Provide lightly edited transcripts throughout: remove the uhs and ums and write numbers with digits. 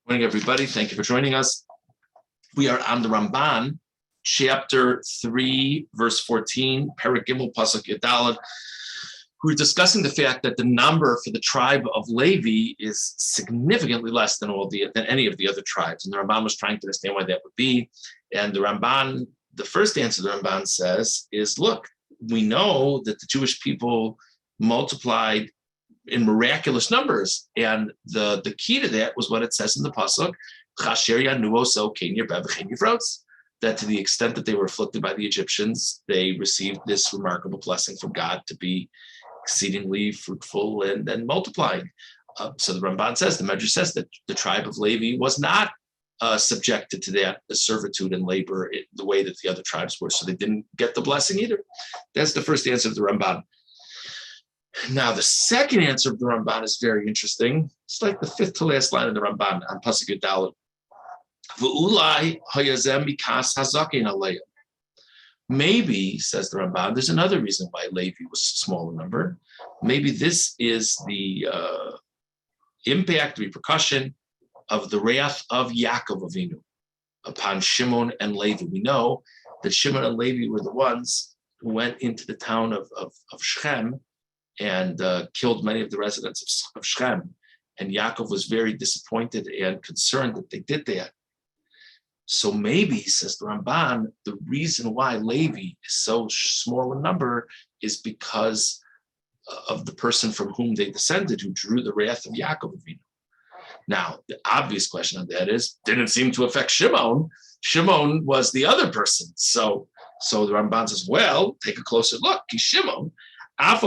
Morning, everybody. Thank you for joining us. We are on the Ramban, chapter 3, verse 14, Perek Gimel, Pasuk Yudalad. We're discussing the fact that the number for the tribe of Levi is significantly less than any of the other tribes. And the Ramban was trying to understand why that would be. And the Ramban, the first answer the Ramban says is, look, we know that the Jewish people multiplied in miraculous numbers. And the key to that was what it says in the Pasuk, that to the extent that they were afflicted by the Egyptians, they received this remarkable blessing from God to be exceedingly fruitful and multiplying. So the Ramban says, the Medrash says that the tribe of Levi was not subjected to that servitude and labor the way that the other tribes were. So they didn't get the blessing either. That's the first answer of the Ramban. Now, the second answer of the Ramban is very interesting. It's like the fifth to last line of the Ramban on Pasuk Yudalad. Maybe, says the Ramban, there's another reason why Levi was a smaller number. Maybe this is the impact, repercussion of the wrath of Yaakov Avinu upon Shimon and Levi. We know that Shimon and Levi were the ones who went into the town of Shechem and killed many of the residents of Shechem. And Yaakov was very disappointed and concerned that they did that. So maybe, says the Ramban, the reason why Levi is so small a number is because of the person from whom they descended, who drew the wrath of Yaakov Avinu. Now, the obvious question on that is, didn't seem to affect Shimon. Shimon was the other person. So the Ramban says, well, take a closer look. Shimon, if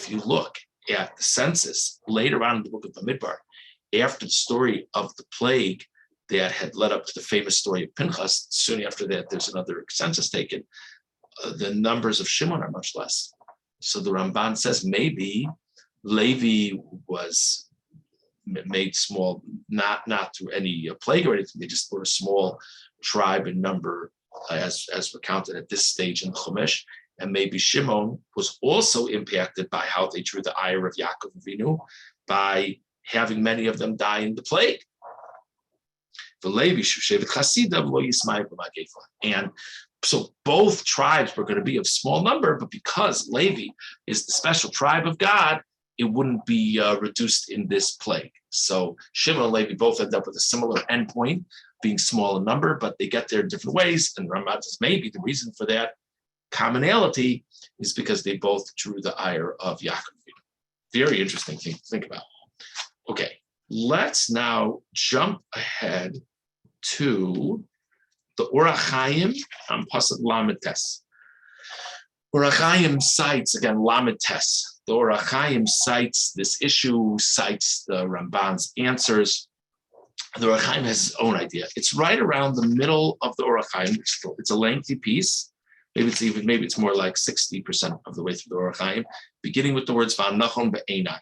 you look at the census later on in the book of Bamidbar, after the story of the plague that had led up to the famous story of Pinchas, soon after that there's another census taken, the numbers of Shimon are much less. So the Ramban says maybe Levi was made small, not through any plague or anything. They just were a small tribe in number as recounted at this stage in the Chumash. And maybe Shimon was also impacted by how they drew the ire of Yaakov Avinu by having many of them die in the plague. And so both tribes were going to be of small number, but because Levi is the special tribe of God, it wouldn't be reduced in this plague. So Shimon and Levi both end up with a similar endpoint, being small in number, but they get there in different ways. And Ramban says maybe the reason for that commonality is because they both drew the ire of Yaakov. Very interesting thing to think about. Okay, let's now jump ahead to the Orach Chaim on Pasuk Lamed Tes. Orach Chaim cites, again, Lamed Tes. The Orach Chaim cites this issue, cites the Ramban's answers. The Orach Chaim has his own idea. It's right around the middle of the Orach Chaim. It's a lengthy piece. Maybe it's more like 60% of the way through the Orach Chaim, beginning with the words V'anachon be'enai.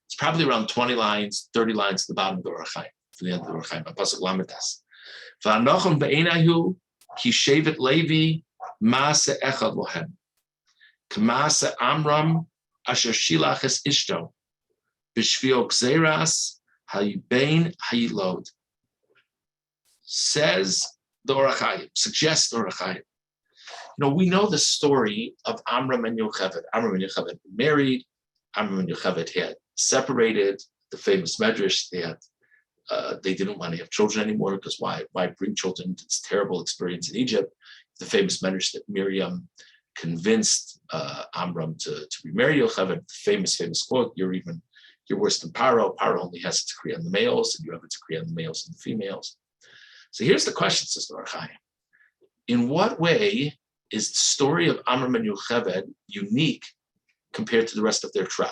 It's probably around 20 lines, 30 lines at the bottom of the Orach Chaim, for the end of the Orach Chaim, Pasuk Lamed Tes. V'anachon be'enaihu ki shevet Levi ma'aseh echad lohem k'ma'aseh Amram asher shilach es ishto b'shvio gzeras hayibein hayilod. Says the Orach Chaim, suggests the Orach Chaim. We know the story of Amram and Yocheved. Amram and Yocheved were married. Amram and Yocheved had separated. The famous Medrash that they didn't want to have children anymore because why bring children into this terrible experience in Egypt? The famous Medrash that Miriam convinced Amram to remarry Yocheved. The famous quote: "You're worse than Paro. Paro only has a decree on the males, and you have a decree on the males and the females." So here's the question, Sister Archai. In what way is the story of Amram and Yocheved unique compared to the rest of their tribe?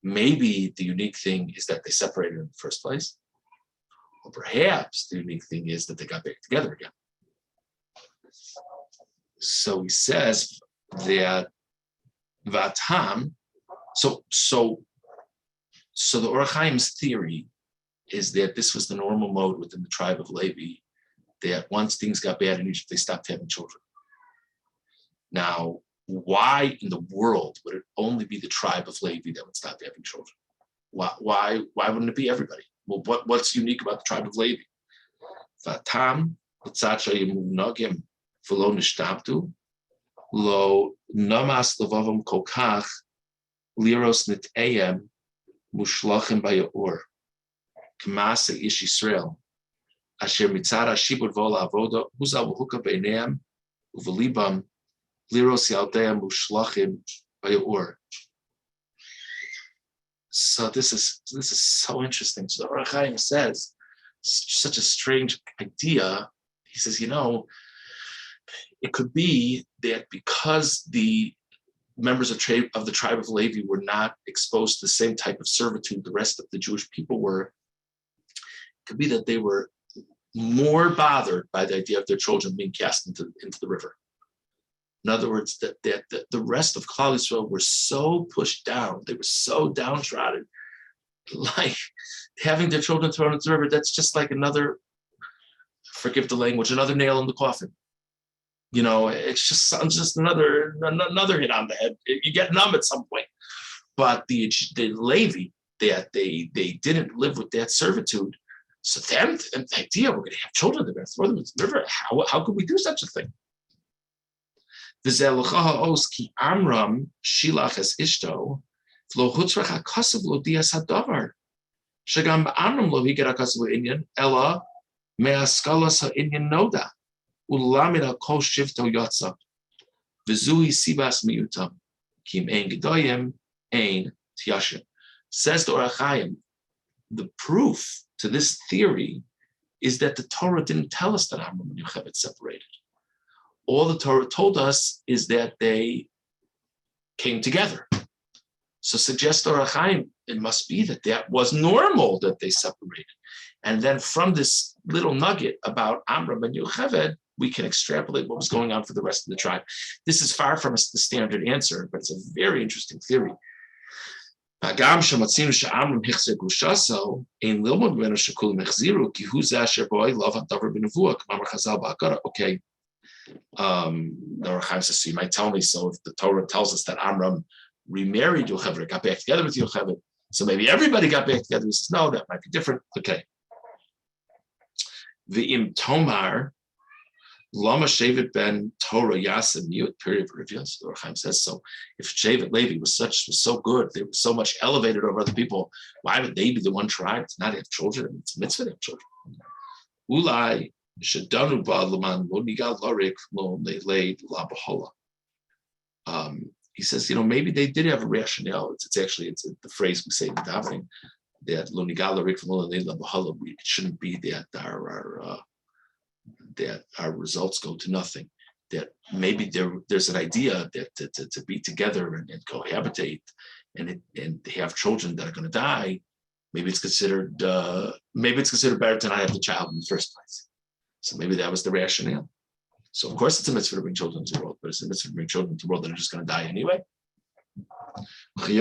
Maybe the unique thing is that they separated in the first place. Or perhaps the unique thing is that they got back together again. So he says that Vatam, so the Orach Chaim's theory is that this was the normal mode within the tribe of Levi, that once things got bad in Egypt, they stopped having children. Now, why in the world would it only be the tribe of Levi that would stop having children? Why wouldn't it be everybody? Well, what's unique about the tribe of Levi? Vatam nogim v'lo nishtabtu lo namas levavam kokach liros nitayem mushlachim bayaor k'masa ish Yisrael asher mitzad hashibud vol avoda huzal v'huka beineim uvelibam liros yaldeim mushlachim bayaor. So this is so interesting. So the Ohr HaChaim says, such a strange idea. He says, it could be that because the members of the tribe of Levi were not exposed to the same type of servitude the rest of the Jewish people were, it could be that they were more bothered by the idea of their children being cast into the river. In other words, that the rest of Klal Yisrael were so pushed down, they were so downtrodden, like having their children thrown into the river, that's just like another, forgive the language, another nail in the coffin. It's just another hit on the head. You get numb at some point. But the Levi, that they didn't live with that servitude, so them and the idea we're going to have children, they're going to throw them into the river. How could we do such a thing? Amram shilach es ishto v'lo hutzrach hakasav lo dias hadavar shagam ba'amram lo higer hakasav lo inyan ela me'askalas ha'inyan noda ulamid ha'kol shivto yotza v'zui sibas miyutam kim ein gedoyim ein tiyashim. Says the Ohr HaChaim, the proof to this theory is that the Torah didn't tell us that Amram and Yocheved separated. All the Torah told us is that they came together. So suggests Ohr HaChaim, it must be that was normal that they separated. And then from this little nugget about Amram and Yocheved, we can extrapolate what was going on for the rest of the tribe. This is far from the standard answer, but it's a very interesting theory. Okay. The Ohr HaChaim says, so you might tell me, so if the Torah tells us that Amram remarried Yocheved, got back together with Yocheved, so maybe everybody got back together. He says, no, that might be different. Okay. V'im Tomar, Lama Shevet ben Torah Yasim Mute, period of reveals. The Ohr HaChaim says, so if Shevet Levi was so good, they were so much elevated over other people, why would they be the one tribe to not have children? It's a mitzvah to have children. Ulai. He says, maybe they did have a rationale. It's the phrase we say in davening that lo nigal larik it shouldn't be that our results go to nothing. That maybe there's an idea that to be together and cohabitate and have children that are going to die. Maybe it's considered better to not have the child in the first place. So maybe that was the rationale. So of course it's a mitzvah to bring children into the world, but it's a mitzvah to bring children into the world that are just going to die anyway. We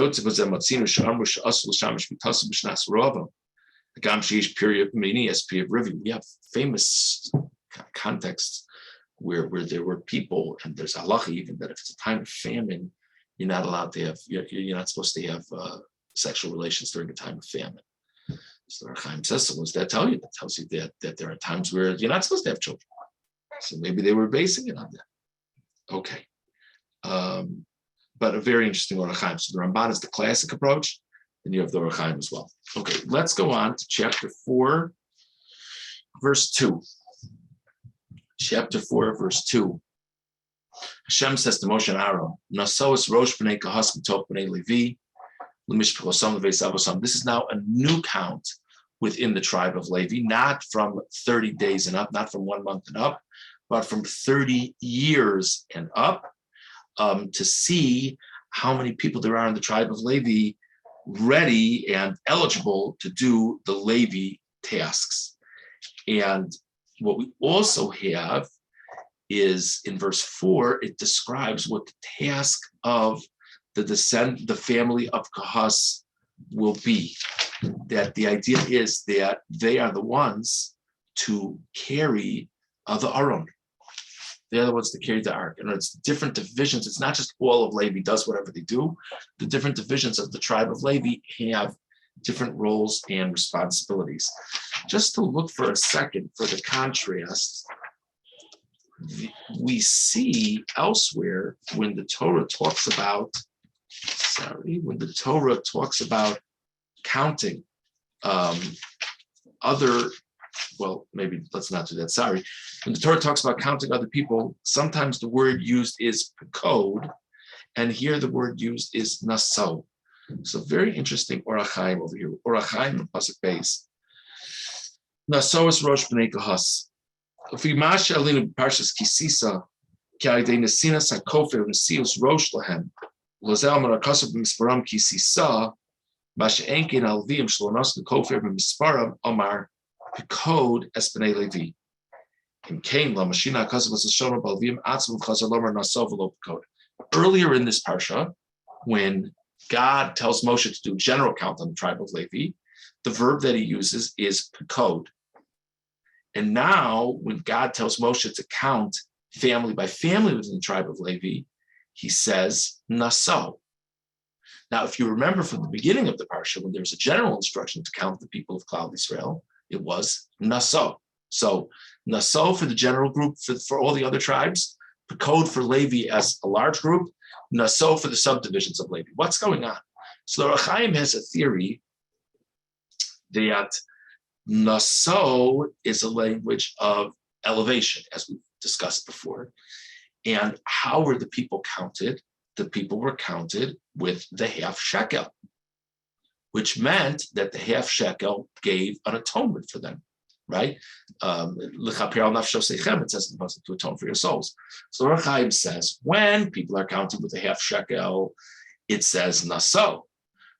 have famous contexts where there were people, and there's halacha even that if it's a time of famine, you're not allowed to have, you're not supposed to have sexual relations during a time of famine. So the Ohr HaChaim says, so what does that tell you? That tells you that there are times where you're not supposed to have children. So maybe they were basing it on that. Okay. But a very interesting Ohr HaChaim. So the Ramban is the classic approach, and you have the Ohr HaChaim as well. Okay, let's go on to chapter 4, verse 2. Chapter 4, verse 2. Hashem says to Moshe and Aaron, Nasoas Rosh B'nei Kahas B'tok B'nei Levi, This is now a new count within the tribe of Levi, not from 30 days and up, not from 1 month and up, but from 30 years and up, to see how many people there are in the tribe of Levi ready and eligible to do the Levi tasks. And what we also have is in verse 4, it describes what the task of the family of Kahas will be. That the idea is that they are the ones to carry the Aron. They're the ones that carry the ark. And it's different divisions. It's not just all of Levi does whatever they do. The different divisions of the tribe of Levi have different roles and responsibilities. Just to look for a second for the contrast, we see elsewhere when the Torah talks about, counting other, well, maybe let's not do that, sorry. When the Torah talks about counting other people, sometimes the word used is code, and here the word used is naso. So very interesting Orach Chaim over here. Orach Chaim and Pasuk Beis. Naso is Rosh B'nei Kahas. V'yimash alinu b'parshas Kisisa k'ayidei nesinas hakofer nesius Rosh lahem lozel marakasav b'misparam Kisisa mash'enkin alvim shlonas hakofer b'misparam Amar Pekod es B'nei Levi. In Cain la mashina hakasav v'sashona b'alvim atzvu v'chazar lomer naso v'lo Pekod. Earlier in this parsha, when God tells Moshe to do a general count on the tribe of Levi, the verb that he uses is Pekod. And now, when God tells Moshe to count family by family within the tribe of Levi, he says, Naso. Now, if you remember from the beginning of the parsha, when there was a general instruction to count the people of Klal Yisrael, it was Naso. So, Naso for the general group, for all the other tribes, Pekod for Levi as a large group, Naso for the subdivisions of Levi. What's going on? So, the Orach Chaim has a theory that Naso is a language of elevation, as we've discussed before. And how were the people counted? The people were counted with the half shekel, which meant that the half shekel gave an atonement for them, right? It says in the pasuk to atone for your souls. So Orach Chaim says, when people are counted with a half shekel, it says Naso,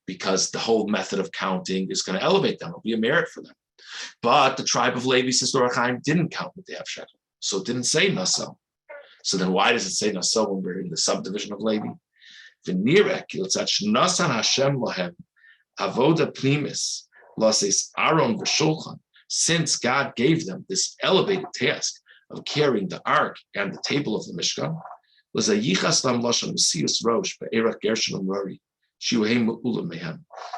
because the whole method of counting is going to elevate them. It'll be a merit for them. But the tribe of Levi, says Orach Chaim, didn't count with the half shekel, so it didn't say Naso. So then why does it say Naso when we're in the subdivision of Levi? Avoda plimis lases Aaron v'shulchan. Since God gave them this elevated task of carrying the ark and the table of the Mishkan,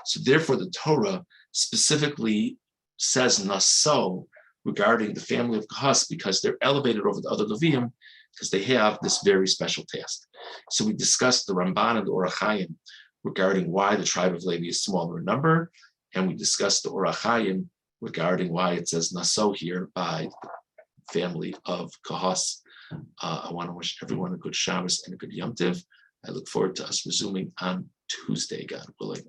so therefore the Torah specifically says Naso regarding the family of Kahas because they're elevated over the other Levium because they have this very special task. So we discussed the Ramban and the Orach Chaim regarding why the tribe of Levi is smaller in number, and we discussed the Orach Chaim regarding why it says Naso here by the family of Kahas. I want to wish everyone a good Shabbos and a good Yom Tiv. I look forward to us resuming on Tuesday, God willing.